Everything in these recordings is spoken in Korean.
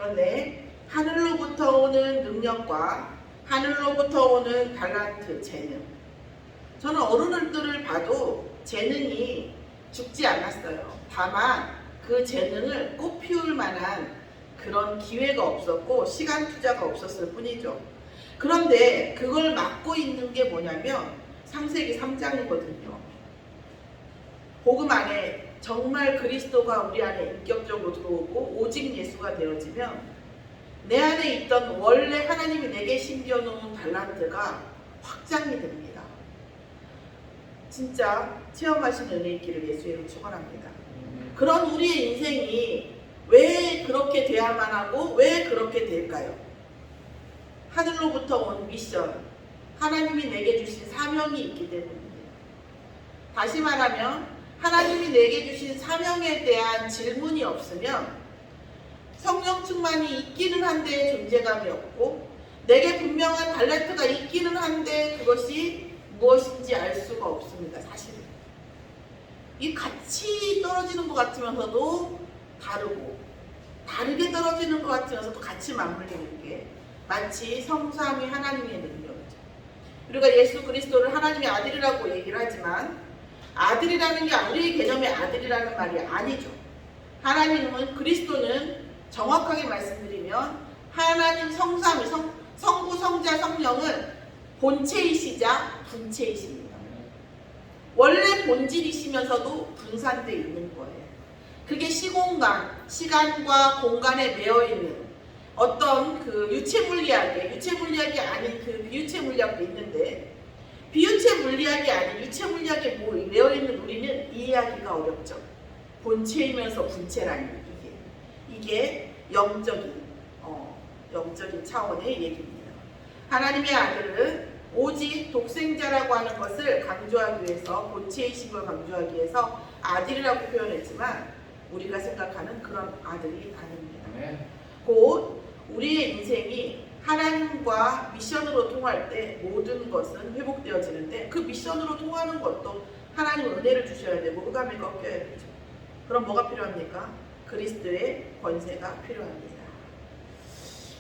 그런데 하늘로부터 오는 능력과 하늘로부터 오는 달란트, 재능. 저는 어른들을 봐도 재능이 죽지 않았어요. 다만 그 재능을 꽃피울 만한 그런 기회가 없었고 시간 투자가 없었을 뿐이죠. 그런데 그걸 막고 있는 게 뭐냐면 창세기 3장이거든요. 복음 안에 정말 그리스도가 우리 안에 인격적으로 들어오고 오직 예수가 되어지면 내 안에 있던 원래 하나님이 내게 심겨놓은 달란트가 확장이 됩니다. 진짜 체험하시는 은혜 있기를 예수의 이름으로 축원합니다. 그런 우리의 인생이 왜 그렇게 돼야만 하고 왜 그렇게 될까요? 하늘로부터 온 미션, 하나님이 내게 주신 사명이 있기 때문입니다. 다시 말하면 하나님이 내게 주신 사명에 대한 질문이 없으면 성령 충만이 있기는 한데 존재감이 없고 내게 분명한 달란트가 있기는 한데 그것이 무엇인지 알 수가 없습니다. 사실은 이 같이 떨어지는 것 같으면서도 다르게 떨어지는 것 같으면서도 같이 맞물리는 게 마치 성삼위 하나님의 능력이죠. 우리가 예수 그리스도를 하나님의 아들이라고 얘기를 하지만 아들이라는 게 우리의 개념의 아들이라는 말이 아니죠. 하나님은 그리스도는 정확하게 말씀드리면 하나님 성삼위 성부 성자 성령은 본체이시자 분체이십니다. 원래 본질이시면서도 분산되어 있는 거예요. 그게 시간과 공간에 매여 있는 어떤 그 유체 물리학이 아닌 그 비유체 물리학도 있는데 비유체 물리학이 아닌 유체 물리학에 매여 있는 우리는 이해하기가 어렵죠. 본체이면서 분체라는 이게 영적인 차원의 얘기입니다. 하나님의 아들은 오직 독생자라고 하는 것을 강조하기 위해서 본체의식을 강조하기 위해서 아들이라고 표현했지만 우리가 생각하는 그런 아들이 아닙니다. 곧 우리의 인생이 하나님과 미션으로 통할 때 모든 것은 회복되어지는데 그 미션으로 통하는 것도 하나님 은혜를 주셔야 되고 흑암이 꺾여야 되죠. 그럼 뭐가 필요합니까? 그리스도의 권세가 필요합니다.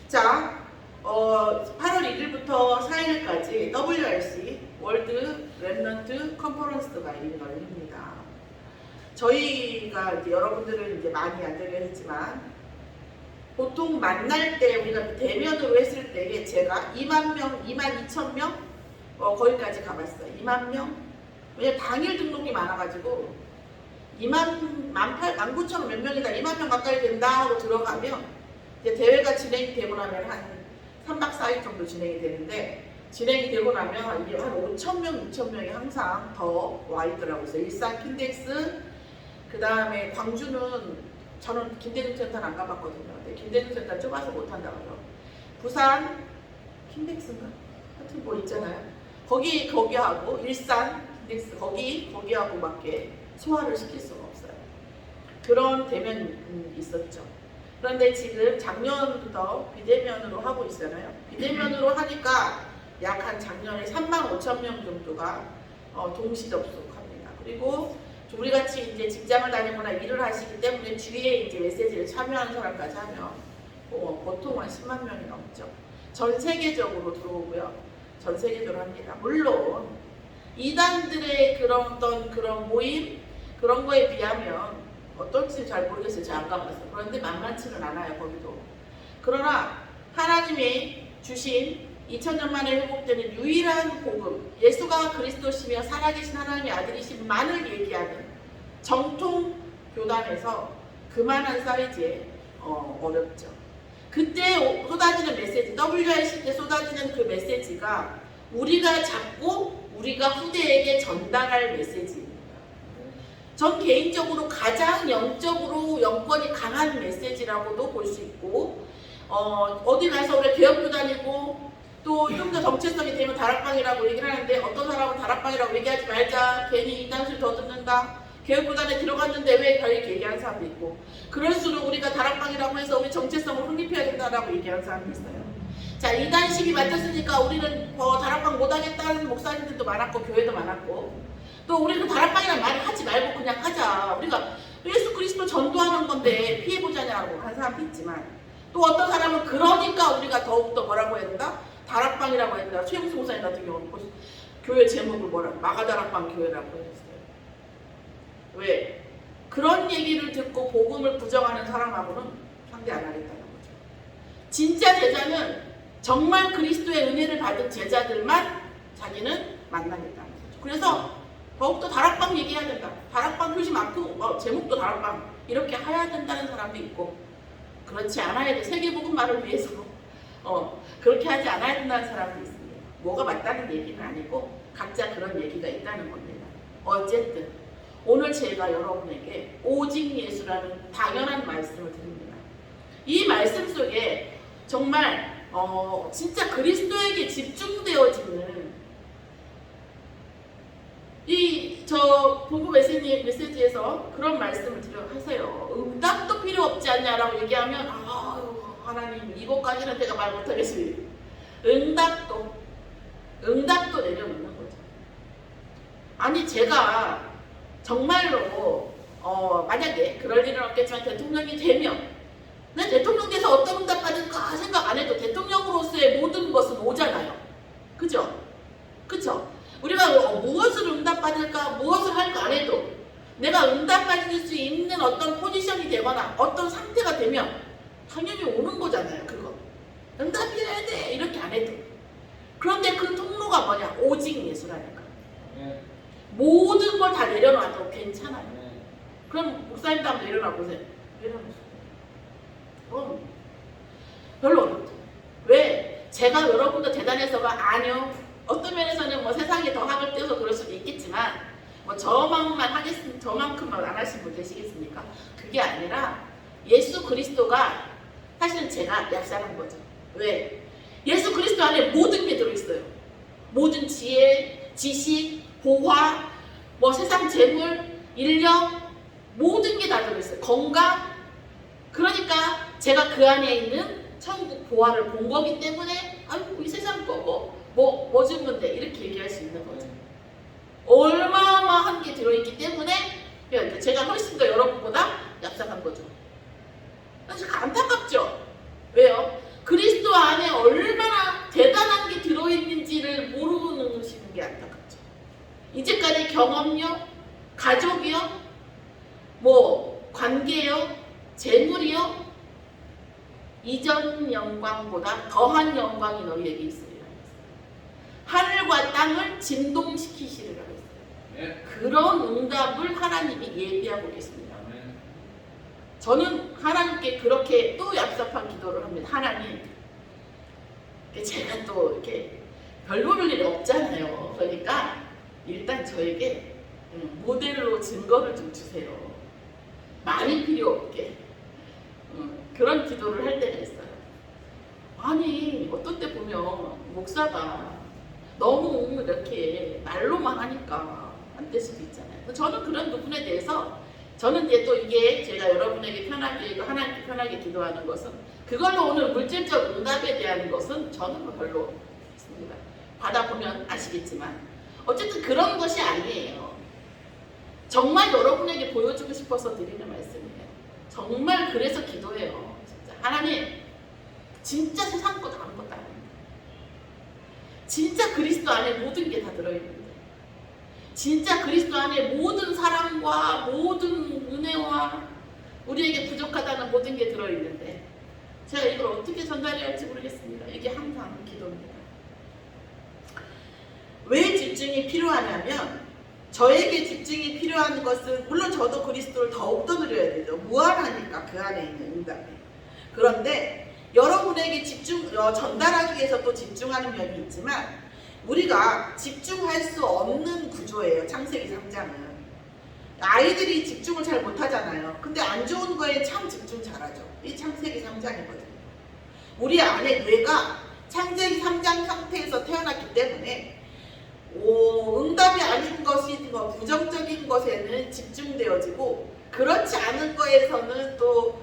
자, 8월 1일부터 4일까지 WRC 월드 렘넌트 컨퍼런스가 열립니다. 저희가 이제 여러분들은 이제 많이 안 되게 했지만 보통 만날 때 우리가 대면으로 했을 때에 제가 2만 명, 2만 2천 명 거기까지 가봤어요. 2만 명. 왜냐면 당일 등록이 많아가지고 2만 9천 몇 명이다 2만 명 가까이 된다 하고 들어가면 이제 대회가 진행이 되고 나면 한 3박 4일 정도 진행이 되는데 진행이 되고 나면 한 5천 명, 6천 명이 항상 더 와 있더라고요. 그래서 일산 킨덱스, 그 다음에 광주는 저는 김대중센터는 안 가봤거든요. 근데 김대중센터 좁아서 못한다고요. 부산 킨덱스인가? 하여튼 뭐 있잖아요. 거기하고 일산 킨덱스 거기하고밖에 소화를 시킬 수가 없어요. 그런 대면이 있었죠. 그런데 지금 작년부터 비대면으로 하고 있잖아요. 비대면으로 하니까 약 한 작년에 3만 5천 명 정도가 동시 접속합니다. 그리고 우리 같이 이제 직장을 다니거나 일을 하시기 때문에 주위에 이제 메시지를 참여하는 사람까지 하면 보통 한 10만 명이 넘죠. 전 세계적으로 들어오고요. 전 세계적으로 합니다. 물론 이단들의 그런 모임 그런 거에 비하면 어떨지 잘 모르겠어요. 제가 안 가봤어요. 그런데 만만치는 않아요. 거기도. 그러나 하나님이 주신 2000년 만에 회복되는 유일한 복음, 예수가 그리스도시며 살아계신 하나님의 아들이심만을 얘기하는 정통 교단에서 그만한 사이즈에 어렵죠. 그때 쏟아지는 메시지, WRC 때 쏟아지는 그 메시지가 우리가 잡고 우리가 후대에게 전달할 메시지입니다. 전 개인적으로 가장 영적으로 영권이 강한 메시지라고도 볼 수 있고 어디 가서 우리 개혁교 다니고 또 좀 더 정체성이 되면 다락방이라고 얘기를 하는데 어떤 사람은 다락방이라고 얘기하지 말자. 괜히 이단술 더 듣는다. 교육구단에 들어갔는데 왜 이렇게 얘기하는 사람도 있고 그럴수록 우리가 다락방이라고 해서 우리 정체성을 확립해야 된다라고 얘기하는 사람도 있어요. 자, 이단식이 맡았으니까 우리는 다락방 못하겠다는 목사님들도 많았고 교회도 많았고 또 우리는 다락방이라는 말을 하지 말고 그냥 하자. 우리가 예수 그리스도 전도하는 건데 피해보자냐고 하는 사람도 있지만 또 어떤 사람은 그러니까 우리가 더욱더 뭐라고 해야 된다? 다락방이라고 해야 된다. 최영수 목사님 같은 경우는 교회 제목을 뭐라 마가다락방 교회라고 했어요. 왜? 그런 얘기를 듣고 복음을 부정하는 사람하고는 상대 안 하겠다는 거죠. 진짜 제자는 정말 그리스도의 은혜를 받은 제자들만 자기는 만나겠다는 거죠. 그래서 더욱더 다락방 얘기해야 된다. 다락방 표시 마크, 제목도 다락방 이렇게 해야 된다는 사람도 있고, 그렇지 않아야 돼. 세계복음화를 위해서 그렇게 하지 않아야 된다는 사람도 있습니다. 뭐가 맞다는 얘기는 아니고 각자 그런 얘기가 있다는 겁니다. 어쨌든 오늘 제가 여러분에게 오직 예수라는 당연한 말씀을 드립니다. 이 말씀 속에 정말 진짜 그리스도에게 집중되어지는 저 본부 메시지에서 그런 말씀을 하세요. 응답도 필요 없지 않냐라고 얘기하면 하나님 이것까지는 제가 말 못하겠습니다. 응답도 내려놓는 거죠. 아니 제가 정말로 만약에 그럴 일은 없겠지만 대통령이 되면 내 대통령 돼서 어떤 응답 받을까 생각 안 해도 대통령으로서의 모든 것은 오잖아요. 그죠? 우리가 무엇을 응답받을까 무엇을 할까 안 해도 내가 응답받을 수 있는 어떤 포지션이 되거나 어떤 상태가 되면 당연히 오는 거잖아요. 그거 응답이어야 돼 이렇게 안 해도. 그런데 그 통로가 뭐냐? 오직 예수라니까. 모든 걸 다 내려놔도 괜찮아요. 그럼 목사님도 한번 내려놔 보세요. 내려놓으세요. 별로 어렵죠. 왜? 제가 여러분도 대단해서가 아니요. 어떤 면에서는 뭐 세상에 더 학을 떼서 그럴 수도 있겠지만 뭐 저만큼만 안 하신 분 계시겠습니까? 그게 아니라 예수 그리스도가 사실은 제가 약속한 거죠. 왜? 예수 그리스도 안에 모든 게 들어있어요. 모든 지혜, 지식, 보화, 뭐 세상 재물, 인력 모든 게 다 들어있어요. 건강. 그러니까 제가 그 안에 있는 천국 보화를 본 거기 때문에 아이고 이 세상 거 뭐 주면 돼 이렇게 얘기할 수 있는 거죠. 얼마한 게 들어있기 때문에 제가 훨씬 더 여러분보다 얍삭한 거죠. 사실 안타깝죠. 왜요? 그리스도 안에 얼마나 대단한 게 들어있는지를 모르시는 게 안타깝죠. 이제까지 경험요, 가족이요, 뭐 관계요, 재물이요, 이전 영광보다 더한 영광이 너희에게 있으리라. 하늘과 땅을 진동시키시리라 했어요. 네. 그런 응답을 하나님이 예비하고 계십니다. 네. 저는 하나님께 그렇게 또 얍삽한 기도를 합니다. 하나님, 제가 또 이렇게 별 볼 일이 없잖아요. 그러니까 일단 저에게 모델로 증거를 좀 주세요. 많이 필요 없게. 그런 기도를 할 때가 있어요. 아니 어떤 때 보면 목사가 너무 이렇게 말로만 하니까 안 될 수도 있잖아요. 저는 그런 부분에 대해서 저는 이제 또 이게 제가 여러분에게 편하게 하나님께 편하게 기도하는 것은 그걸로 오늘 물질적 응답에 대한 것은 저는 별로 있습니다. 받아보면 아시겠지만 어쨌든 그런 것이 아니에요. 정말 여러분에게 보여주고 싶어서 드리는 말씀이에요. 정말 그래서 기도해요. 진짜 하나님 진짜 세상 것 아무것도 아닙니다. 진짜 그리스도 안에 모든 게 다 들어있는데 진짜 그리스도 안에 모든 사랑과 모든 은혜와 우리에게 부족하다는 모든 게 들어있는데 제가 이걸 어떻게 전달해야 할지 모르겠습니다. 이게 항상 기도입니다. 왜 집중이 필요하냐면 저에게 집중이 필요한 것은 물론 저도 그리스도를 더욱더 누려야 되죠. 무한하니까 그 안에 있는 응답이. 그런데 여러분에게 전달하기 위해서 또 집중하는 면이 있지만 우리가 집중할 수 없는 구조예요. 창세기 3장은. 아이들이 집중을 잘 못하잖아요. 근데 안 좋은 거에 참 집중 잘하죠. 이 창세기 3장이거든요. 우리 안에 뇌가 창세기 3장 상태에서 태어났기 때문에 응답이 아닌 것이 부정적인 것에는 집중되어지고 그렇지 않은 거에서는 또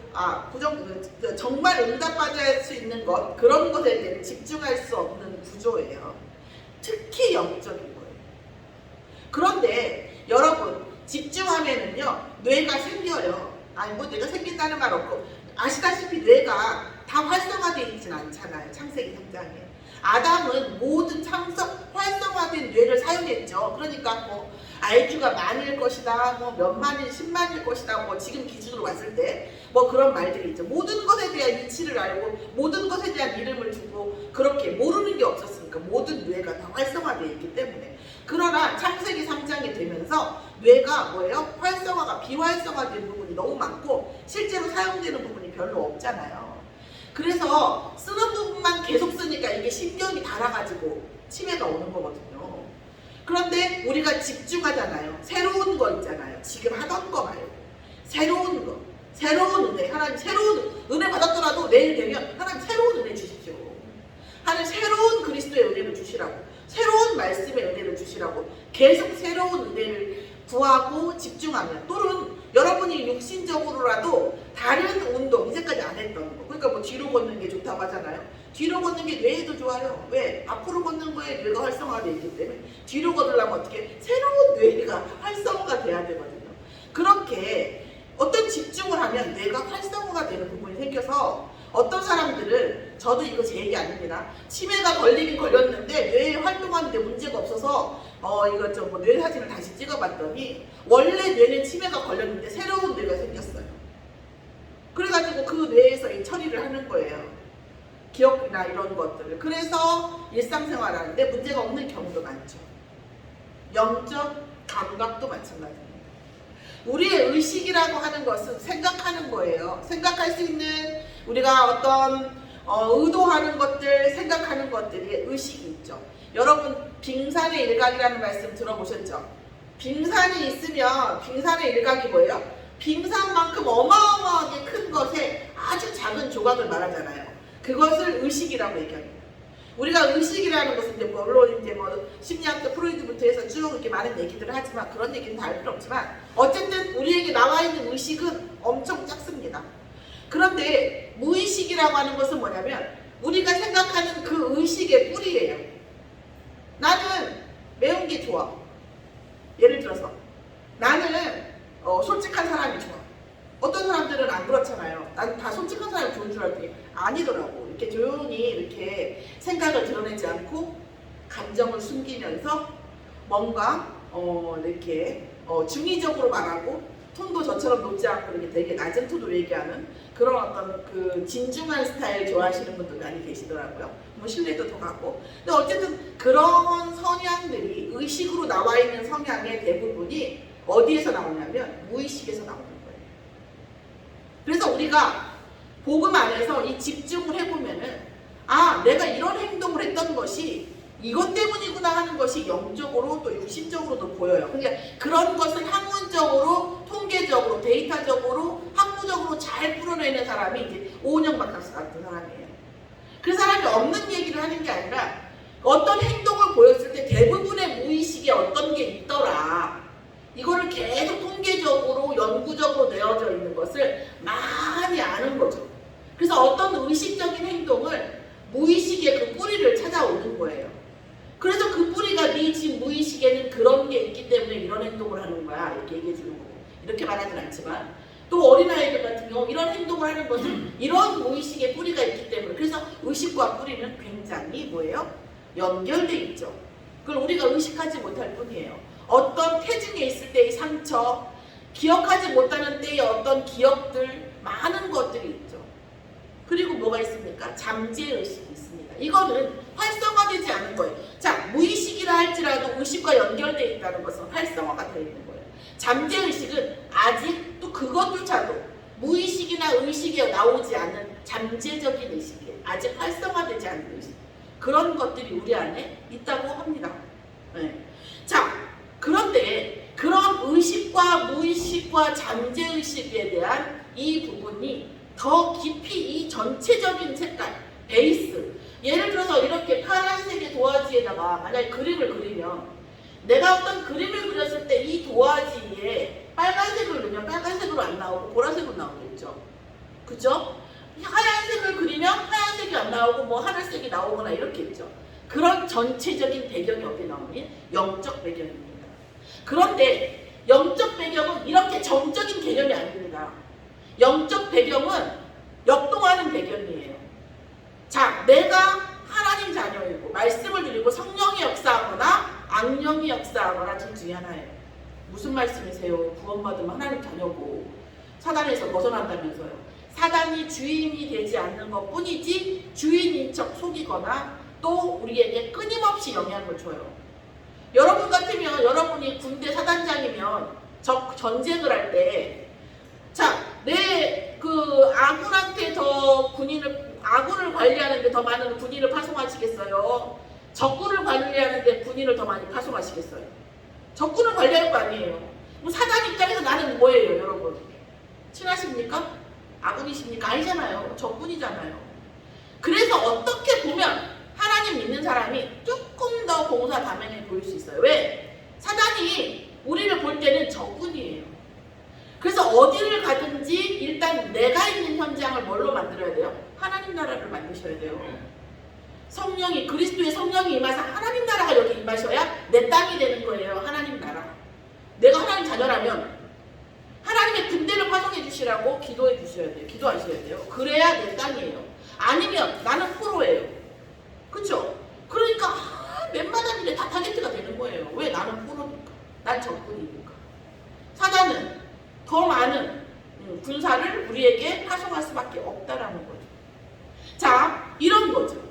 정말 응답받을 수 있는 것 그런 것에 대해 집중할 수 없는 구조예요. 특히 영적인 거예요. 그런데 여러분 집중하면은요 뇌가 생겨요. 아니 뭐 뇌가 생긴다는 말 없고 아시다시피 뇌가 다 활성화되어 있진 않잖아요. 창세기 3장에. 아담은 모든 활성화된 뇌를 사용했죠. 그러니까 뭐 IQ가 만일 것이다, 뭐 몇만일, 10만일 것이다, 뭐 지금 기준으로 봤을 때 뭐 그런 말들이 있죠. 모든 것에 대한 이치를 알고 모든 것에 대한 이름을 주고 그렇게 모르는 게 없었으니까 모든 뇌가 다 활성화되어 있기 때문에. 그러나 창세기 3장이 되면서 뇌가 뭐예요? 활성화가 비활성화된 부분이 너무 많고 실제로 사용되는 부분이 별로 없잖아요. 그래서 쓰는 부분만 계속 쓰니까 이게 신경이 달아가지고 치매가 오는 거거든요. 그런데 우리가 집중하잖아요. 새로운 거 있잖아요. 지금 하던 거 말고 새로운 거, 새로운 은혜, 하나님 새로운 은혜 받았더라도 내일 되면 하나님 새로운 은혜 주십시오. 하나님 새로운 그리스도의 은혜를 주시라고, 새로운 말씀의 은혜를 주시라고 계속 새로운 은혜를 구하고 집중하면, 또는 여러분이 육신적으로라도 다른 운동, 이제까지 안 했던 거, 그러니까 뭐 뒤로 걷는 게 좋다고 하잖아요. 뒤로 걷는 게 뇌에도 좋아요. 왜? 앞으로 걷는 거에 뇌가 활성화되어 있기 때문에 뒤로 걷으려면 어떻게? 새로운 뇌가 활성화가 돼야 되거든요. 그렇게 어떤 집중을 하면 뇌가 활성화가 되는 부분이 생겨서 어떤 사람들은, 저도 이거 제 얘기 아닙니다. 치매가 걸리긴 걸렸는데 뇌에 활동하는데 문제가 없어서 이거 뭐 뇌 사진을 다시 찍어봤더니 원래 뇌는 치매가 걸렸는데 새로운 뇌가 생겼어요. 그래가지고 그 뇌에서 이 처리를 하는 거예요. 기억이나 이런 것들을. 그래서 일상생활하는데 문제가 없는 경우도 많죠. 영적 감각도 마찬가지입니다. 우리의 의식이라고 하는 것은 생각하는 거예요. 생각할 수 있는, 우리가 어떤 의도하는 것들, 생각하는 것들이 의식이 있죠. 여러분 빙산의 일각이라는 말씀 들어보셨죠? 빙산이 있으면 빙산의 일각이 뭐예요? 빙산만큼 어마어마하게 큰 것에 아주 작은 조각을 말하잖아요. 그것을 의식이라고 얘기합니다. 우리가 의식이라는 것은 이제 물론 이제 뭐 심리학자 프로이드부터 해서 쭉 이렇게 많은 얘기들을 하지만 그런 얘기는 다 할 필요 없지만 어쨌든 우리에게 나와 있는 의식은 엄청 작습니다. 그런데 무의식이라고 하는 것은 뭐냐면 우리가 생각하는 그 의식의 뿌리예요. 나는 매운 게 좋아. 예를 들어서 나는 솔직한 사람이 좋아. 어떤 사람들은 안 그렇잖아요. 난 다 솔직한 사람이 좋은 줄 알았더니 아니더라고. 이렇게 조용히 이렇게 생각을 드러내지 않고 감정을 숨기면서 뭔가 이렇게 중의적으로 말하고 톤도 저처럼 높지 않고 이렇게 되게 낮은 톤으로 얘기하는 그런 어떤 그 진중한 스타일 좋아하시는 분들 많이 계시더라고요. 뭐 신뢰도 더 갖고. 근데 어쨌든 그런 성향들이 의식으로 나와 있는 성향의 대부분이 어디에서 나오냐면 무의식에서 나오는 거예요. 그래서 우리가 복음 안에서 이 집중을 해보면은 아, 내가 이런 행동을 했던 것이 이것 때문이구나 하는 것이 영적으로 또 육신적으로도 보여요. 그러니까 그런 것을 학문적으로, 통계적으로, 데이터적으로, 학문적으로 잘 풀어내는 사람이 이제 오은영 박사님 같은 사람이에요. 그 사람이 없는 얘기를 하는 게 아니라 어떤 행동을 보였을 때 대부분의 무의식에 어떤 게 있더라. 이거를 계속 통계적으로, 연구적으로 내어져 있는 것을 많이 아는 거죠. 그래서 어떤 의식적인 행동을 무의식의 그 뿌리를 찾아오는 거예요. 그래서 그 뿌리가 네 지금 무의식에는 그런 게 있기 때문에 이런 행동을 하는 거야. 이렇게 얘기해 주는 거고. 이렇게 말하진 않지만 또 어린아이들 같은 경우 이런 행동을 하는 것은 이런 무의식의 뿌리가 있기 때문에, 그래서 의식과 뿌리는 굉장히 뭐예요? 연결돼 있죠. 그걸 우리가 의식하지 못할 뿐이에요. 어떤 태중에 있을 때의 상처, 기억하지 못하는 때의 어떤 기억들, 많은 것들이 있죠. 그리고 뭐가 있습니까? 잠재의식이 있습니다. 이거는 활성화되지 않은 거예요. 자, 무의식이라 할지라도 의식과 연결되어 있다는 것은 활성화가 되어 있는 거예요. 잠재의식은 아직 또 그것조차도 무의식이나 의식에 나오지 않는 잠재적인 의식이에요. 아직 활성화되지 않은 의식. 그런 것들이 우리 안에 있다고 합니다. 네. 자, 그런데 그런 의식과 무의식과 잠재의식에 대한 이 부분이 더 깊이 이 전체적인 색깔, 베이스, 예를 들어서 이렇게 파란색의 도화지에다가 만약에 그림을 그리면 내가 어떤 그림을 그렸을 때 이 도화지에 빨간색을 넣으면 빨간색으로 안 나오고 보라색으로 나오겠죠. 그죠? 하얀색을 그리면 하얀색이 안 나오고 뭐 하늘색이 나오거나 이렇게 있죠. 그런 전체적인 배경이 어디 나오니? 영적 배경입니다. 그런데 영적 배경은 이렇게 정적인 개념이 아닙니다. 영적 배경은 요구하는 배경이에요. 자, 내가 하나님 자녀이고 말씀을 드리고 성령이 역사하거나 악령이 역사하거나 둘 중에 하나예요. 무슨 말씀이세요? 구원받으면 하나님 자녀고 사단에서 벗어난다면서요. 사단이 주인이 되지 않는 것 뿐이지 주인인 척 속이거나 또 우리에게 끊임없이 영향을 줘요. 여러분 같으면 여러분이 군대 사단장이면 전쟁을 할 때 자, 내 그 아군한테 더 아군을 관리하는데 더 많은 군인을 파송하시겠어요? 적군을 관리하는데 군인을 더 많이 파송하시겠어요? 적군을 관리할 거 아니에요. 그럼 사단 입장에서 나는 뭐예요, 여러분? 친하십니까? 아군이십니까? 아니잖아요. 적군이잖아요. 그래서 어떻게 보면 하나님 믿는 사람이 조금 더 공사다명해 보일 수 있어요. 왜? 사단이 우리를 볼 때는 적군이에요. 그래서 어디를 가든지 일단 내가 있는 현장을 뭘로 만들어야 돼요? 하나님 나라를 만드셔야 돼요. 성령이, 그리스도의 성령이 임하사 하나님 나라가 여기 임하셔야 내 땅이 되는 거예요. 하나님 나라. 내가 하나님 자녀라면 하나님의 군대를 파송해 주시라고 기도해 주셔야 돼요. 기도하셔야 돼요. 그래야 내 땅이에요. 아니면 나는 포로예요. 그쵸? 그러니까 웬만한 일에 다 타겟트가 되는 거예요. 왜? 나는 포로니까. 난 적군이니까. 사단은 더 많은 군사를 우리에게 파송할 수밖에 없다라는 거죠. 자, 이런 거죠.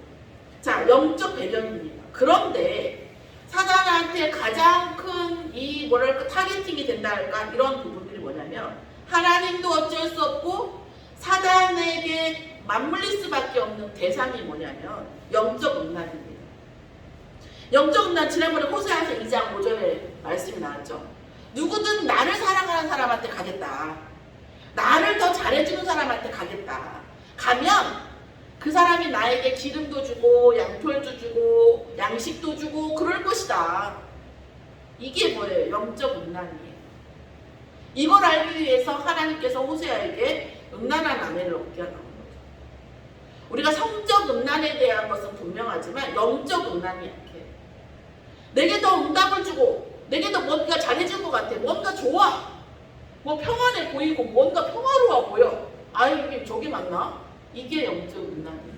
자, 영적 배경입니다. 그런데 사단한테 가장 큰 이 뭐랄까 타겟팅이 된다 할까 이런 부분들이 뭐냐면 하나님도 어쩔 수 없고 사단에게 맞물릴 수밖에 없는 대상이 뭐냐면 영적 음란입니다. 영적 음란 지난번에 호세아서 2장 5절에 말씀이 나왔죠. 누구든 나를 사랑하는 사람한테 가겠다. 나를 더 잘해주는 사람한테 가겠다. 가면 그 사람이 나에게 기름도 주고 양털도 주고 양식도 주고 그럴 것이다. 이게 뭐예요? 영적 음란이에요. 이걸 알기 위해서 하나님께서 호세아에게 음란한 아내를 얻게 하는 거죠. 우리가 성적 음란에 대한 것은 분명하지만 영적 음란이 약해요. 내게 더 응답을 주고 내게 더 뭔가 잘해줄 것 같아. 뭔가 좋아. 뭐 평안해 보이고 뭔가 평화로워 보여. 아, 이게 저게 맞나? 이게 영적 음란이에요.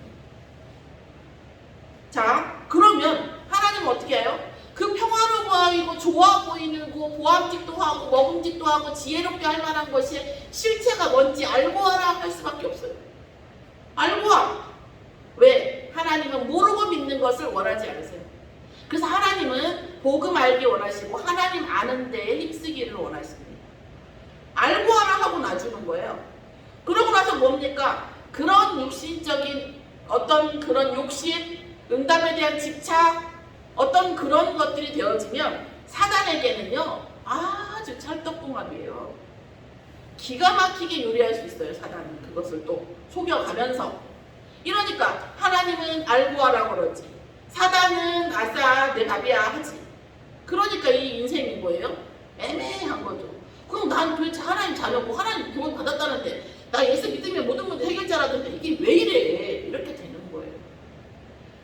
자, 그러면 하나님은 어떻게 해요? 그 평화로워 보이고 좋아 보이는 거 보암직도 하고 먹음직도 하고 지혜롭게 할 만한 것이 실체가 뭔지 알고 하라 할 수밖에 없어요. 알고 와. 왜? 하나님은 모르고 믿는 것을 원하지 않으세요. 그래서 하나님은 복음 알기 원하시고 하나님 아는 데에 힘쓰기를 원하십니다. 알고 하라 하고 놔주는 거예요. 그러고 나서 뭡니까? 그런 육신적인 어떤 그런 욕심, 응답에 대한 집착, 어떤 그런 것들이 되어지면 사단에게는요 아주 찰떡궁합이에요. 기가 막히게 요리할 수 있어요. 사단은 그것을 또 속여가면서. 이러니까 하나님은 알고 하라고 그러지, 사단은 아싸 내 밥이야 하지. 그러니까 이 인생이 뭐예요? 애매한 거죠. 그럼 난 도대체 하나님 자녀고 하나님 구원 받았다는데 나 예수 믿으면 모든 문제 해결자라던데 이게 왜 이래? 이렇게 되는 거예요.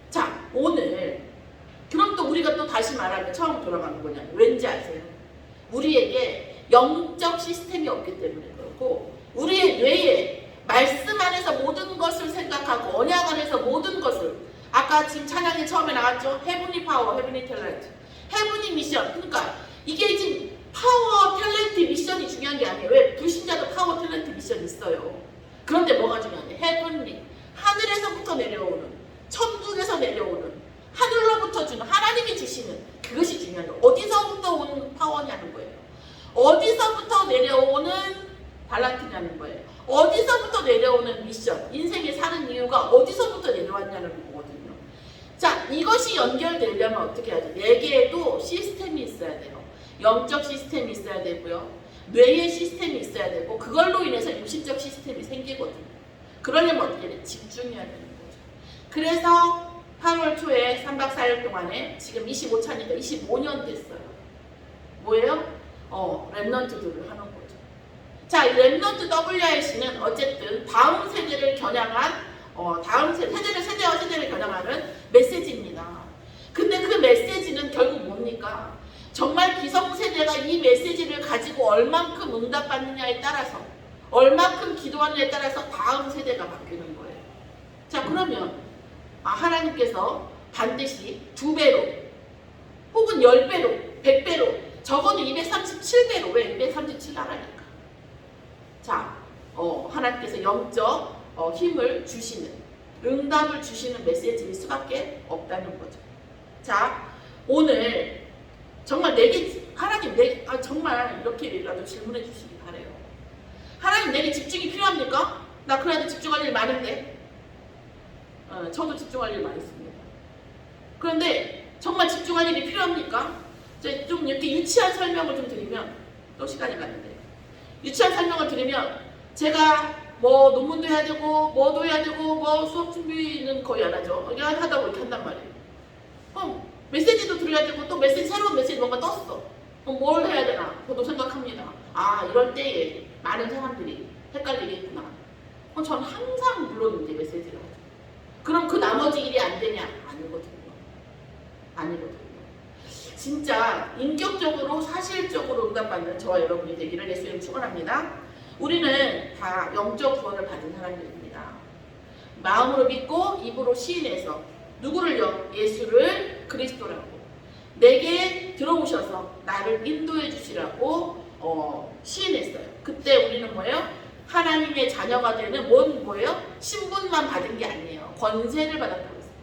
자, 오늘 그럼 또 우리가 또 다시 말하면 처음 돌아가는 거냐? 왠지 아세요? 우리에게 영적 시스템이 없기 때문에 그렇고 우리의 뇌에 말씀 안에서 모든 것을 생각하고 언약 안에서 모든 것을 아까 지금 찬양이 처음에 나왔죠? 헤븐리 파워, 헤븐리 탤런트, 헤븐리 미션. 그러니까 이게 지금 파워, 탤런트, 미션이 중요한 게 아니에요. 왜? 불신자도 파워, 탤런트, 미션이 있어요. 그런데 뭐가 중요하냐? 헤븐리, 하늘에서부터 내려오는, 천국에서 내려오는, 하늘로부터 주는, 하나님이 주시는 그것이 중요한 거예요. 어디서부터 오는 파워냐는 거예요. 어디서부터 내려오는 달란트냐는 거예요. 어디서부터 내려오는 미션, 인생에 사는 이유가 어디서부터 내려왔냐는 거거든요. 자, 이것이 연결되려면 어떻게 해야죠? 내게에도 시스템이 있어야 돼요. 영적 시스템이 있어야 되고요. 뇌의 시스템이 있어야 되고 그걸로 인해서 육신적 시스템이 생기거든요. 그러려면 어떻게 해야 돼? 집중해야 되는 거죠. 그래서 8월 초에 3박 4일 동안에 지금 25차니까 25년 됐어요. 뭐예요? 랩넌트들을 하는 거죠. 자, 이 랩넌트 WIC는 어쨌든 다음 세대를 겨냥한 다음 세대와 세대를 겨냥하는 메시지입니다. 근데 그 메시지는 결국 뭡니까? 정말 기성세대가 이 메시지를 가지고 얼만큼 응답받느냐에 따라서 얼만큼 기도하느냐에 따라서 다음 세대가 바뀌는 거예요. 그러면 하나님께서 반드시 2배로 혹은 10배로 100배로 적어도 237배로, 왜 237 하라니까. 자, 하나님께서 영적 힘을 주시는, 응답을 주시는 메시지일 수밖에 없다는 거죠. 자, 오늘 정말 하나님 정말 이렇게라도 질문해 주시기 바래요. 하나님, 내게 집중이 필요합니까? 나 그래도 집중할 일 많은데. 저도 집중할 일 많이 있습니다. 그런데 정말 집중할 일이 필요합니까? 좀 이렇게 유치한 설명을 좀 드리면, 또 시간이 갔는데, 유치한 설명을 드리면, 제가 뭐 논문도 해야 되고 뭐도 해야 되고 뭐 수업 준비는 거의 안 하죠. 그냥 하다 보니까 한단 말이에요. 메시지도 들어야 되고, 또 새로운 메시지 뭔가 떴어. 그럼 뭘 해야 되나? 저도 생각합니다. 이럴 때에 많은 사람들이 헷갈리겠구나. 저는 항상 물론 이제 메시지를 하죠. 그럼 그 나머지 일이 안 되냐? 아니거든요. 진짜 인격적으로 사실적으로 응답받는 저와 여러분이 되기를 예수님 축원합니다. 우리는 다 영적 구원을 받은 사람들입니다. 마음으로 믿고 입으로 시인해서 누구를요? 예수를 그리스도라고 내게 들어오셔서 나를 인도해 주시라고 시인했어요. 그때 우리는 뭐예요? 하나님의 자녀가 되는 뭐예요? 신분만 받은 게 아니에요. 권세를 받았다고 했어요.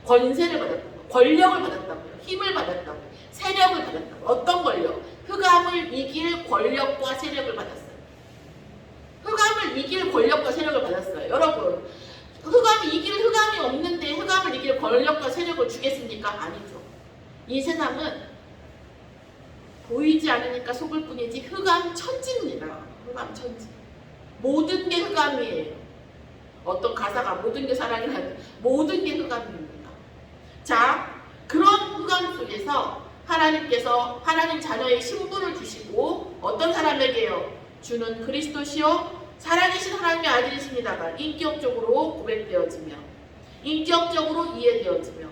권세를 받았다고, 권력을 받았다고요. 힘을 받았다고, 세력을 받았다고. 어떤 권력? 흑암을 이길 권력과 세력을 받았어요. 흑암을 이길 권력과 세력을 받았어요. 여러분, 흑암이 없는데 흑암을 이길 권력과 세력을 주겠습니까? 아니죠. 이 세상은 보이지 않으니까 속을 뿐이지 흑암 천지입니다. 흑암 천지. 모든 게 흑암이에요. 어떤 가사가 모든 게 사랑이라는, 모든 게 흑암입니다. 자, 그런 흑암 속에서 하나님께서 하나님 자녀의 신분을 주시고 어떤 사람에게요? 주는 그리스도시요 살아계신 하나님의 아들이십니다가 인격적으로 고백되어지며, 인격적으로 이해되어지며,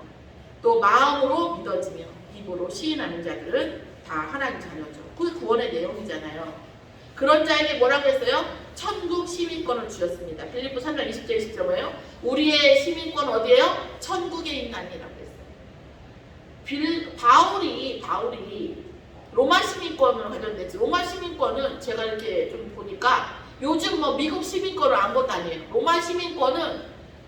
또 마음으로 믿어지며, 입으로 시인하는 자들은 다 하나님 자녀죠. 그 구원의 내용이잖아요. 그런 자에게 뭐라고 했어요? 천국 시민권을 주셨습니다. 빌립보 3장 20절 20절 뭐예요? 우리의 시민권 어디에요? 천국에 있나니라고 했어요. 바울이 로마 시민권을 가졌는데, 로마 시민권은 제가 이렇게 좀 보니까 요즘 뭐 미국 시민권을 안 것도 아니에요. 로마 시민권은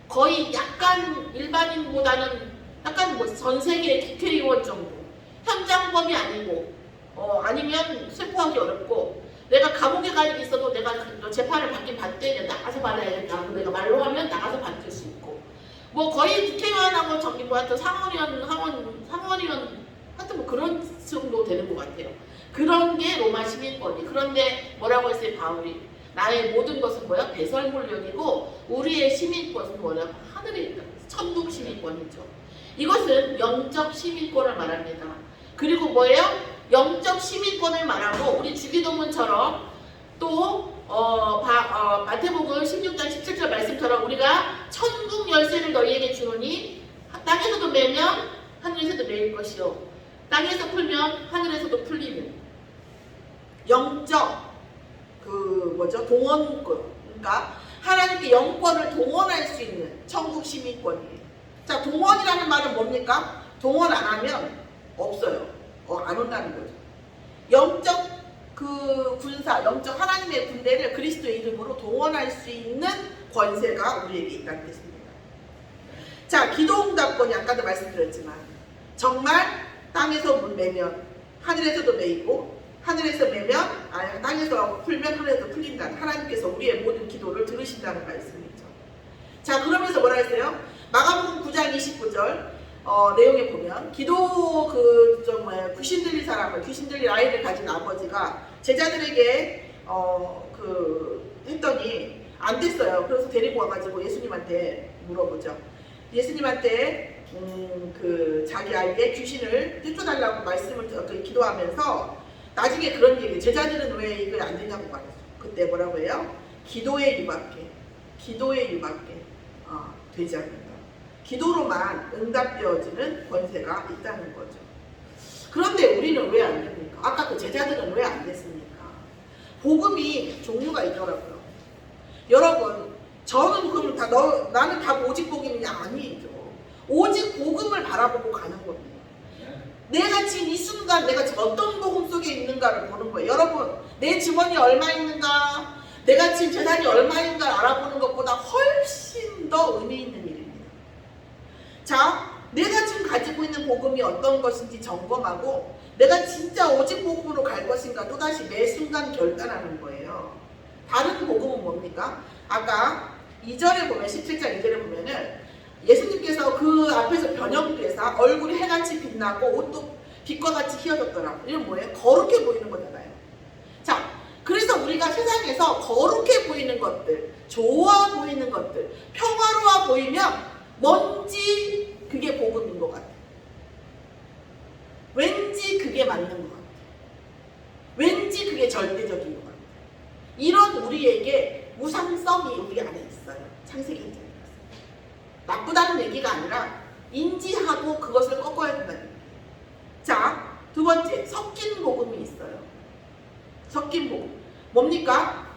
거의 약간 일반인보다는 약간 뭐 전 세계 국회의원 정도, 현장범이 아니고 아니면 슬퍼하기 어렵고, 내가 감옥에 가 있어도 내가 재판을 받긴 받되 나가서 받아야겠다. 내가 말로 하면 나가서 받을 수 있고, 뭐 거의 국회의원하고 저기 뭐 하여튼 상원의원 하여튼 뭐 그런 정도 되는 것 같아요. 그런 게 로마 시민권이. 그런데 뭐라고 했어요? 바울이 나의 모든 것은 뭐야? 배설물력이고 우리의 시민권은 뭐냐? 하늘에 있다. 천국 시민권이죠. 이것은 영적 시민권을 말합니다. 그리고 뭐예요? 영적 시민권을 말하고 우리 주기도문처럼 또 마태복음 16장 17절 말씀처럼 우리가 천국 열쇠를 너희에게 주노니 땅에서도 매면 하늘에서도 매일 것이요 땅에서 풀면 하늘에서도 풀리는 영적 동원권, 그러니까 하나님께 영권을 동원할 수 있는 천국 시민권이에요. 자, 동원이라는 말은 뭡니까? 동원 안 하면 없어요. 안 온다는 거죠. 영적 군사, 영적 하나님의 군대를 그리스도의 이름으로 동원할 수 있는 권세가 우리에게 있다는 뜻입니다. 자, 기도응답권이 아까도 말씀드렸지만 정말 땅에서 매면 하늘에서도 매이고, 하늘에서 매면 땅에서 풀면 하늘에서 풀린다는, 하나님께서 우리의 모든 기도를 들으신다는 말씀이죠. 자, 그러면서 뭐라 했어요? 마가복음 9장 29절 내용에 보면 귀신 들릴 아이를 가진 아버지가 제자들에게 했더니 안 됐어요. 그래서 데리고 와가지고 예수님한테 물어보죠. 예수님한테 자기 아이의 귀신을 쫓아달라고 기도하면서 나중에 그런 얘기, 제자들은 왜 이걸 안 되냐고 말했어. 그때 뭐라고 해요? 기도에 유밖에 되지 않는다. 기도로만 응답되어지는 권세가 있다는 거죠. 그런데 우리는 왜 안 됩니까? 아까 그 제자들은 왜 안 됐습니까? 복음이 종류가 있더라고요. 여러분, 저는 그럼 나는 다 오직 복음이냐? 아니죠. 오직 복음을 바라보고 가는 겁니다. 내가 지금 이 순간 내가 지금 어떤 복음 속에 있는가를 보는 거예요. 여러분, 내 주머니 얼마 있는가, 내가 지금 재산이 얼마인가 알아보는 것보다 훨씬 더 의미 있는 일입니다. 자, 내가 지금 가지고 있는 복음이 어떤 것인지 점검하고 내가 진짜 오직 복음으로 갈 것인가 또다시 매 순간 결단하는 거예요. 다른 복음은 뭡니까? 아까 2절에 보면 17장 2절에 보면은 예수님께서 그 앞에서 변형되사 얼굴이 해같이 빛나고 옷도 빛과 같이 휘어졌더라고요. 이건 뭐예요? 거룩해 보이는 거잖아요. 자, 그래서 우리가 세상에서 거룩해 보이는 것들, 좋아 보이는 것들, 평화로워 보이면 뭔지 그게 복음인 것 같아요. 왠지 그게 맞는 것 같아요. 왠지 그게 절대적인 것 같아요. 이런 우리에게 우상성이 우리 안에 있어요. 창세기 1장에. 나쁘다는 얘기가 아니라 인지하고 그것을 꺾어야 된다는 얘기예요. 자, 두 번째, 섞인 복음이 있어요. 섞인 복음. 뭡니까?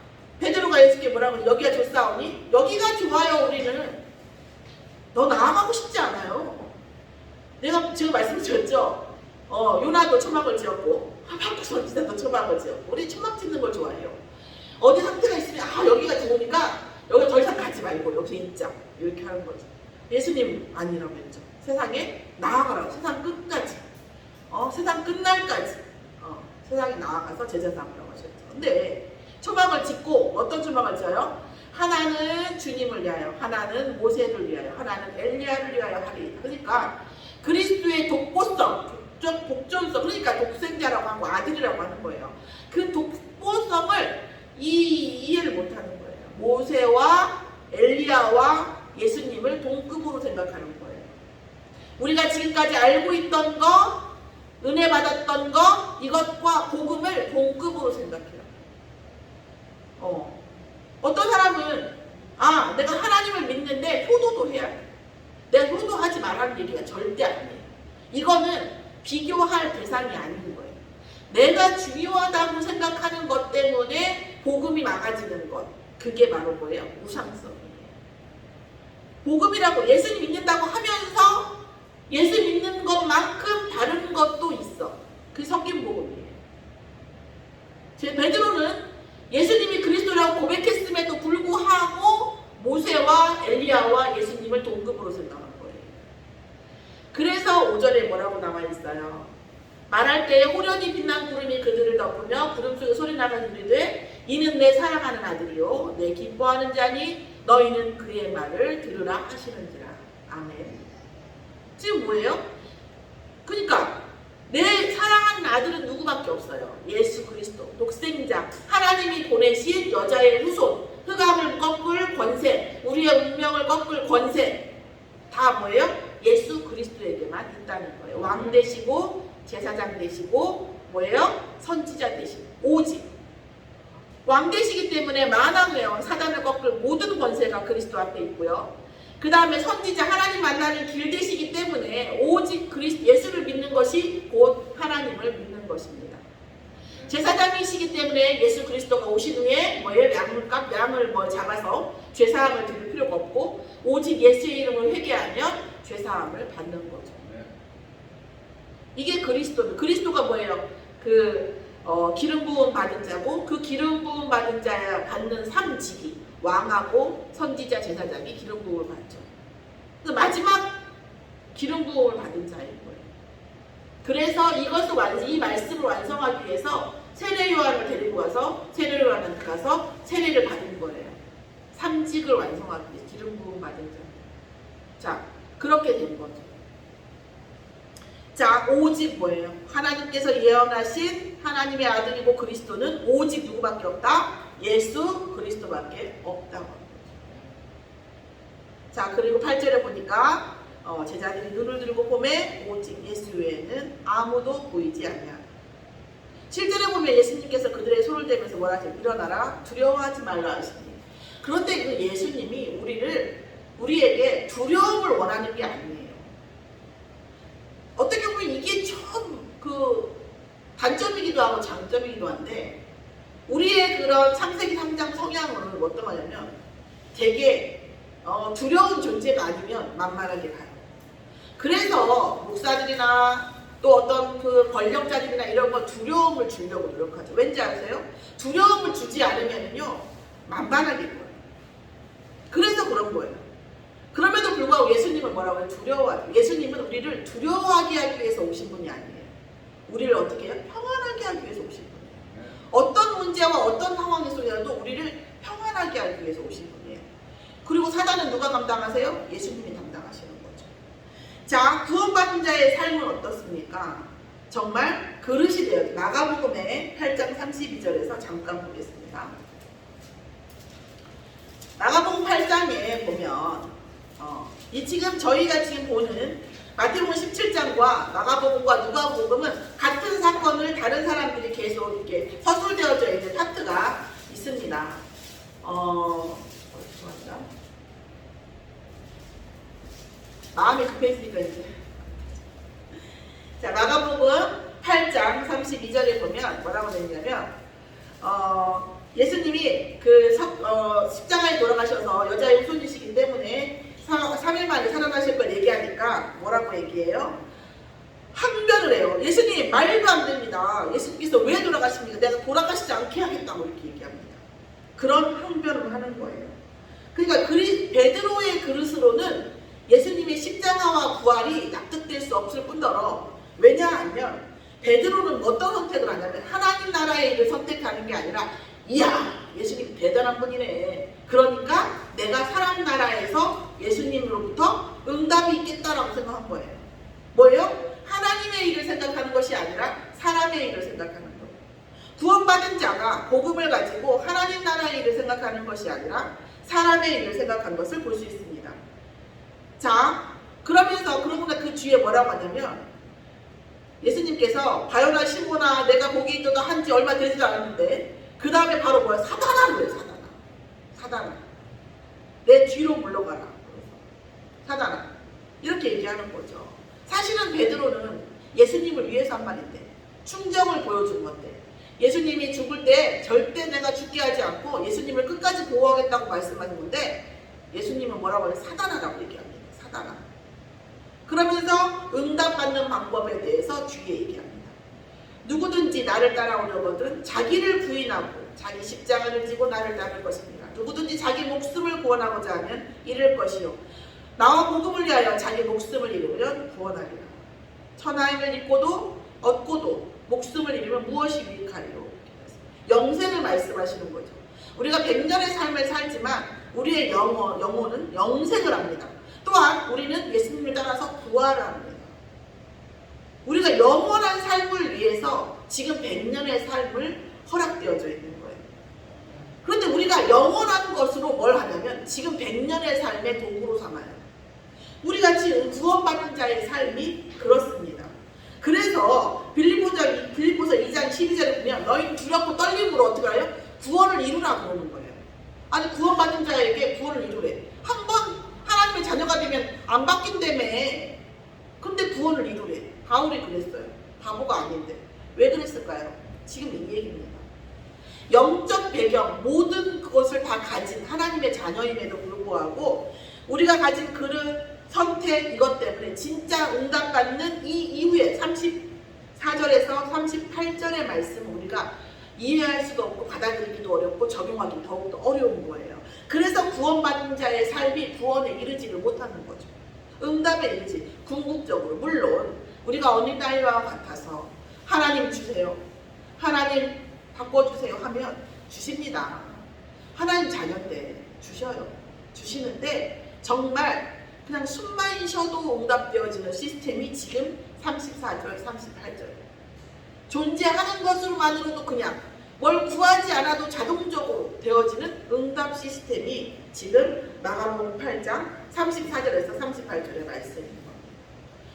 베드로가 예수께 뭐라고 해요? 여기가 좋사오니? 여기가 좋아요. 우리는 더 나아가고 싶지 않아요. 내가 지금 말씀드렸죠. 요나도 초막을 지었고 하박국 선지자도 초막을 지었고 우리 초막 짓는 걸 좋아해요. 어디 상태가 있으면 여기가 좋으니까 여기 더 이상 가지 말고 여기서 있자 이렇게 하는 거죠. 예수님 아니라고 했죠. 세상에 나아가라고. 세상 끝까지. 세상 끝날까지. 세상에 나아가서 제자 삼으라고 하셨죠. 근데 초막을 짓고 어떤 초막을 지어요? 하나는 주님을 위하여, 하나는 모세를 위하여, 하나는 엘리야를 위하여 하리. 그러니까 그리스도의 독보성, 독존성, 그러니까 독생자라고 하고 아들이라고 하는 거예요. 그 독보성을 이해를 못하는 거예요. 모세와 엘리야와 예수님을 동급으로 생각하는 거예요. 우리가 지금까지 알고 있던 것, 은혜 받았던 것, 이것과 복음을 동급으로 생각해요. 어떤 사람은 내가 하나님을 믿는데 효도도 해야 돼. 내가 효도하지 말라는 얘기가 절대 아니에요. 이거는 비교할 대상이 아닌 거예요. 내가 중요하다고 생각하는 것 때문에 복음이 막아지는 것, 그게 바로 뭐예요? 우상성이에요. 복음이라고 예수님 믿는다고 하면서 예수 믿는 것만큼 다른 것도 있어. 그 섞인 복음이에요. 베드로는 예수님이 그리스도라고 고백했음에도 불구하고 모세와 엘리야와 예수님을 동급으로 생각한 거예요. 그래서 5절에 뭐라고 나와 있어요? 말할 때에 호련히 빛난 구름이 그들을 덮으며 구름 속에 소리 나가는 이르되 이는 내 사랑하는 아들이요 내 기뻐하는 자니 너희는 그의 말을 들으라 하시는지라. 아멘. 지금 뭐예요? 그러니까 내 사랑하는 아들은 누구밖에 없어요. 예수 그리스도, 독생자, 하나님이 보내신 여자의 후손, 흑암을 꺾을 권세, 우리의 운명을 꺾을 권세, 다 뭐예요? 예수 그리스도에게만 있다는 거예요. 왕 되시고 제사장 되시고 뭐예요? 선지자 되시고 오직 왕 되시기 때문에 만왕의 영혼 사단을 꺾을 모든 권세가 그리스도 앞에 있고요. 그 다음에 선지자 하나님 만나는 길 되시기 때문에 오직 예수를 믿는 것이 곧 하나님을 믿는 것입니다. 제사장이시기 때문에 예수 그리스도가 오신 후에 뭐예요? 양을 잡아서 죄사함을 드릴 필요가 없고 오직 예수의 이름을 회개하면 죄사함을 받는 거죠. 이게 그리스도가 뭐예요? 기름 부음 받은 자고 그 기름 부음 받은 자 받는 삼직이 왕하고 선지자 제사장이 기름 부음을 받죠. 그 마지막 기름 부음을 받은 자인 거예요. 그래서 이 말씀을 완성하기 위해서 세례 요한을 데리고 와서 세례 요한한테 가서 세례를 받은 거예요. 삼직을 완성하기 위해서 기름 부음 받은 자. 자, 그렇게 된 거죠. 자, 오직 뭐예요? 하나님께서 예언하신 하나님의 아들이고 그리스도는 오직 누구밖에 없다? 예수 그리스도밖에 없다고. 자, 그리고 8절에 보니까 제자들이 눈을 들고 보매 오직 예수 외에는 아무도 보이지 아니하라. 7절에 보면 예수님께서 그들의 손을 대면서 뭐라 하세요? 일어나라 두려워하지 말라 하시니. 그런데 그 예수님이 우리에게 두려움을 원하는 게 아니에요. 어떻게 보면 이게 좀 단점이기도 하고 장점이기도 한데 우리의 그런 창세기 3장 성향은 어떤 거냐면 되게 두려운 존재가 아니면 만만하게 가요. 그래서 목사들이나 또 어떤 그 권력자들이나 이런 거 두려움을 주려고 노력하죠. 왠지 아세요? 두려움을 주지 않으면요 만만하게 보여요. 그래서 그런 거예요. 그럼에도 불구하고 예수님은 뭐라고 해요? 두려워하죠. 예수님은 우리를 두려워하게 하기 위해서 오신 분이 아니에요. 우리를 어떻게 해요? 평안하게 하기 위해서 오신 분이에요. 어떤 문제와 어떤 상황이 속에서도 우리를 평안하게 하기 위해서 오신 분이에요. 그리고 사단은 누가 감당하세요? 예수님이 담당하시는 거죠. 자, 구원받은 자의 삶은 어떻습니까? 정말 그릇이 되어요. 마가복음의 8장 32절에서 잠깐 보겠습니다. 마가복음 8장에 보면 이 지금 저희가 지금 보는 마태복음 17장과 마가복음과 누가복음은 같은 사건을 다른 사람들이 계속 이렇게 서술되어져 있는 파트가 있습니다. 마음이 급해지니까 이제. 자, 마가복음 8장 32절에 보면 뭐라고 되어 있냐면 예수님이 그 십자가에 돌아가셔서 여자의 후손이시기 때문에 3일 만에 살아나실 걸 얘기하니까 뭐라고 얘기해요? 항변을 해요. 예수님 말도 안 됩니다. 예수님께서 왜 돌아가십니까? 내가 돌아가시지 않게 하겠다고 이렇게 얘기합니다. 그런 항변을 하는 거예요. 그러니까 베드로의 그릇으로는 예수님의 십자가와 부활이 납득될 수 없을 뿐더러 왜냐하면 베드로는 어떤 선택을 하냐면 하나님 나라의 일을 선택하는 게 아니라 이야 예수님 대단한 분이네. 그러니까 내가 사람 나라에서 예수님으로부터 응답이 있겠다라고 생각한 거예요. 뭐예요? 하나님의 일을 생각하는 것이 아니라 사람의 일을 생각하는 거예요. 구원받은 자가 복음을 가지고 하나님 나라의 일을 생각하는 것이 아니라 사람의 일을 생각한 것을 볼 수 있습니다. 자, 그러면서 그러고나 그 뒤에 뭐라고 하냐면 예수님께서 바요나 시모나 내가 거기 있어도 한지 얼마 되지도 않았는데 그 다음에 바로 뭐야? 사단아 그래. 사단아 내 뒤로 물러가라. 사단아 이렇게 얘기하는 거죠. 사실은 베드로는 예수님을 위해서 한 말인데 충정을 보여준 건데 예수님이 죽을 때 절대 내가 죽게 하지 않고 예수님을 끝까지 보호하겠다고 말씀하는 건데 예수님은 뭐라고 해요? 사단아라고 얘기합니다. 사단아. 그러면서 응답받는 방법에 대해서 뒤에 얘기합니다. 누구든지 나를 따라오려거든 자기를 부인하고 자기 십자가를 지고 나를 따를 것입니다. 누구든지 자기 목숨을 구원하고자 하면 잃을 것이요 나와 복음을 위하여 자기 목숨을 잃으면 구원하리라. 천하임을 잃고도 얻고도 목숨을 잃으면 무엇이 유익하리요? 영생을 말씀하시는 거죠. 우리가 100년의 삶을 살지만 우리의 영혼은 영생을 합니다. 또한 우리는 예수님을 따라서 부활을 합니다. 우리가 영원한 삶을 위해서 지금 100년의 삶을 허락되어져 있는 거예요. 그런데 우리가 영원한 것으로 뭘 하냐면 지금 100년의 삶의 도구로 삼아요. 우리가 지금 구원받은 자의 삶이 그렇습니다. 그래서 빌립보서 2장 12절에 보면 너희는 두렵고 떨림으로 어떻게 하여? 구원을 이루라 그러는 거예요. 아니 구원받은 자에게 구원을 이루래. 한번 하나님의 자녀가 되면 안 바뀐다며. 근데 구원을 이루래. 바울이 그랬어요. 바보가 아닌데. 왜 그랬을까요? 지금 이 얘기입니다. 영적 배경 모든 그것을 다 가진 하나님의 자녀임에도 불구하고 우리가 가진 그런 선택 이것 때문에 진짜 응답받는 이 이후에 34절에서 38절의 말씀을 우리가 이해할 수도 없고 받아들이기도 어렵고 적용하기 더욱더 어려운 거예요. 그래서 구원받은 자의 삶이 구원에 이르지를 못하는 거죠. 응답에 이르지. 궁극적으로 물론 우리가 어린 아이와 같아서 하나님 주세요. 하나님 바꿔주세요 하면 주십니다. 하나님 자녀인데 주셔요. 주시는데 정말 그냥 숨만 쉬어도 응답되어지는 시스템이 지금 34절, 38절 존재하는 것으로만으로도 그냥 뭘 구하지 않아도 자동적으로 되어지는 응답 시스템이 지금 마가복음 8장 34절에서 38절의 말씀입니다.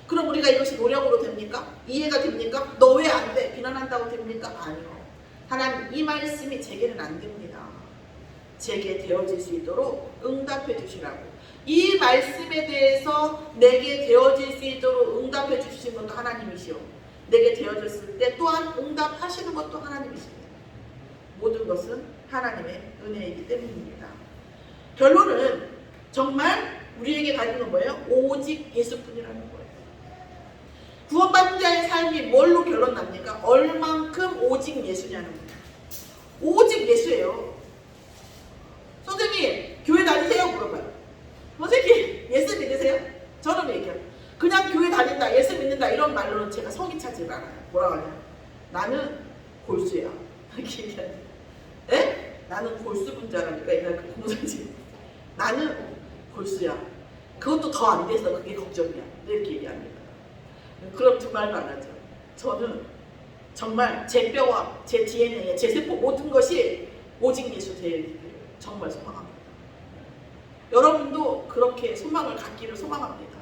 그럼 우리가 이것이 노력으로 됩니까? 이해가 됩니까? 너 왜 안 돼? 비난한다고 됩니까? 아니요. 하나님 이 말씀이 제게는 안 됩니다. 제게 되어질 수 있도록 응답해 주시라고. 이 말씀에 대해서 내게 되어질 수 있도록 응답해 주신 것도 하나님이시오. 내게 되어졌을 때 또한 응답하시는 것도 하나님이십니다. 모든 것은 하나님의 은혜이기 때문입니다. 결론은 정말 우리에게 가진 건 뭐예요? 오직 예수뿐이라는 거예요. 구원받은 자의 삶이 뭘로 결론 납니까? 얼만큼 오직 예수냐는 거예요. 오직 예수예요. 선생님, 교회 다니세요? 물어봐요. 선생님, 예수 믿으세요? 저는 얘기해요. 그냥 교회 다닌다, 예수 믿는다 이런 말로는 제가 성이 차지 않아요. 뭐라고 하냐? 나는 골수야. 이렇게 얘기하는. 에? 나는 골수 분자라니까 옛날 그 공산지. 나는 골수야. 그것도 더 안 돼서 그게 걱정이야. 이렇게 얘기합니다. 그럼 두 말도 안 하죠. 저는 정말 제 뼈와 제 DNA에 제 세포 모든 것이 오직 예수 되기를 정말 소망합니다. 여러분도 그렇게 소망을 갖기를 소망합니다.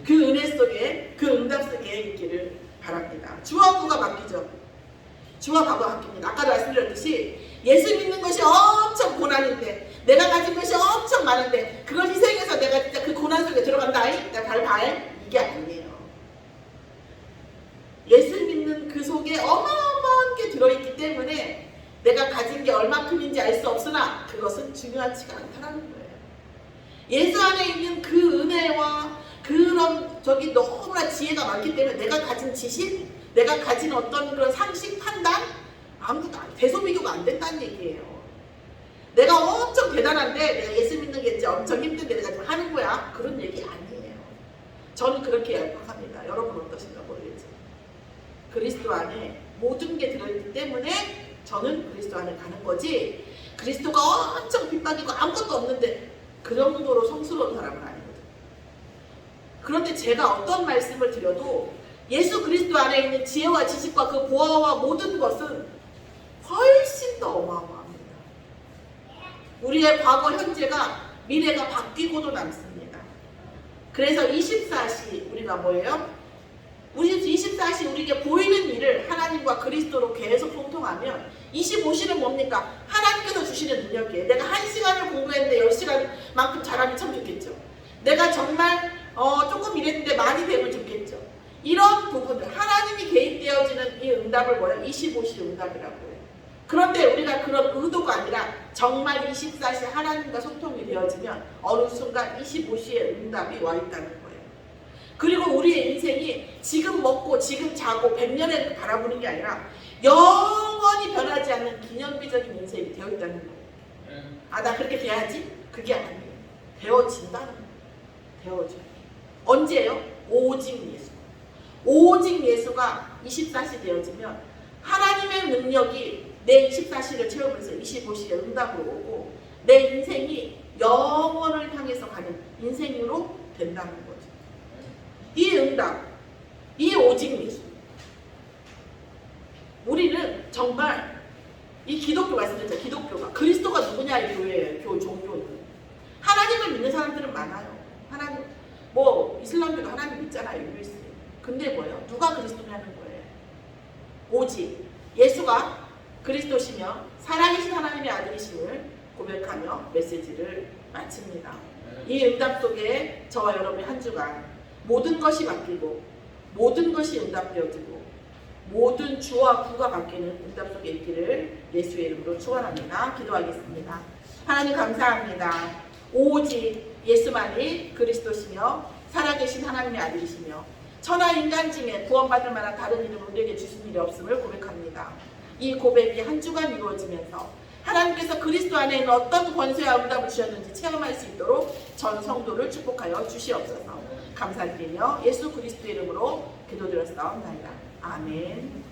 그 은혜 속에 그 응답 속에 있기를 바랍니다. 주와 부가 바뀌죠. 주와 부가 바뀝니다. 아까도 말씀드렸듯이 예수 믿는 것이 엄청 고난인데 내가 가진 것이 엄청 많은데 그걸 희생해서 내가 진짜 그 고난 속에 들어간다. 내가 발발 이게 아니에요. 예수 믿는 그 속에 어마어마한 게 들어있기 때문에 내가 가진 게 얼마큼인지 알 수 없으나 그것은 중요하지가 않다는 거예요. 예수 안에 있는 그 은혜와 그런 너무나 지혜가 많기 때문에 내가 가진 지식, 내가 가진 어떤 그런 상식, 판단 아무것도 대소비교가 안 된다는 얘기예요. 내가 엄청 대단한데 내가 예수 믿는 게 이제 엄청 힘든데 내가 지금 하는 거야. 그런 얘기 아니에요. 저는 그렇게 생각합니다. 여러분 어떠신가 모르겠지만 그리스도 안에 모든 게 들어있기 때문에 저는 그리스도 안에 가는 거지 그리스도가 엄청 핍박이고 아무것도 없는데 그 정도로 성스러운 사람은 아니거든요. 그런데 제가 어떤 말씀을 드려도 예수 그리스도 안에 있는 지혜와 지식과 그 보화와 모든 것은 훨씬 더 어마어마합니다. 우리의 과거, 현재가 미래가 바뀌고도 남습니다. 그래서 24시 우리가 뭐예요? 우리 24시 우리에게 보이는 일을 하나님과 그리스도로 계속 통통하면 25시는 뭡니까? 하나님께서 주시는 능력이에요. 내가 1시간을 공부했는데 10시간만큼 잘하면 참 좋겠죠. 내가 정말 조금 일했는데 많이 되면 좋겠죠. 이런 부분들 하나님이 개입되어지는 이 응답을 뭐예요? 25시 응답이라고 해요. 그런데 우리가 그런 의도가 아니라 정말 24시 하나님과 소통이 되어지면 어느 순간 25시의 응답이 와 있다는 거예요. 그리고 우리의 인생이 지금 먹고 지금 자고 100년을 바라보는 게 아니라 영원히 변하지 않는 기념비적인 인생이 되어 있다는 거예요. 아, 나 그렇게 돼야지? 그게 아니에요. 되어진다는 거예요. 되어져요. 언제예요? 오직 예수. 오직 예수가 24시 되어지면 하나님의 능력이 내 24시를 채우면서 25시에 응답으로 오고 내 인생이 영원을 향해서 가는 인생으로 된다는 거죠. 이 응답, 이 오직 예수. 우리는 정말 이 기독교 말씀드렸죠. 기독교가 그리스도가 누구냐 이 교회예요. 종교는 하나님을 믿는 사람들은 많아요. 하나님 이슬람교도 하나님 믿잖아요. 유일신. 근데 뭐예요? 누가 그리스도냐는 거예요. 오직 예수가 그리스도시며 살아계신 하나님의 아들이심을 고백하며 메시지를 마칩니다. 이 응답 속에 저와 여러분의 한 주간 모든 것이 바뀌고 모든 것이 응답되어지고 모든 주와 부가 바뀌는 응답 속에 있기를 예수의 이름으로 축원합니다. 기도하겠습니다. 하나님 감사합니다. 오직 예수만이 그리스도시며 살아계신 하나님의 아들이시며 천하 인간 중에 구원받을 만한 다른 이름을 우리에게 주신 일이 없음을 고백합니다. 이 고백이 한 주간 이루어지면서 하나님께서 그리스도 안에 있는 어떤 권세와 응답을 주셨는지 체험할 수 있도록 전 성도를 축복하여 주시옵소서. 감사드리며 예수 그리스도 이름으로 기도드렸사옵나이다. 아멘.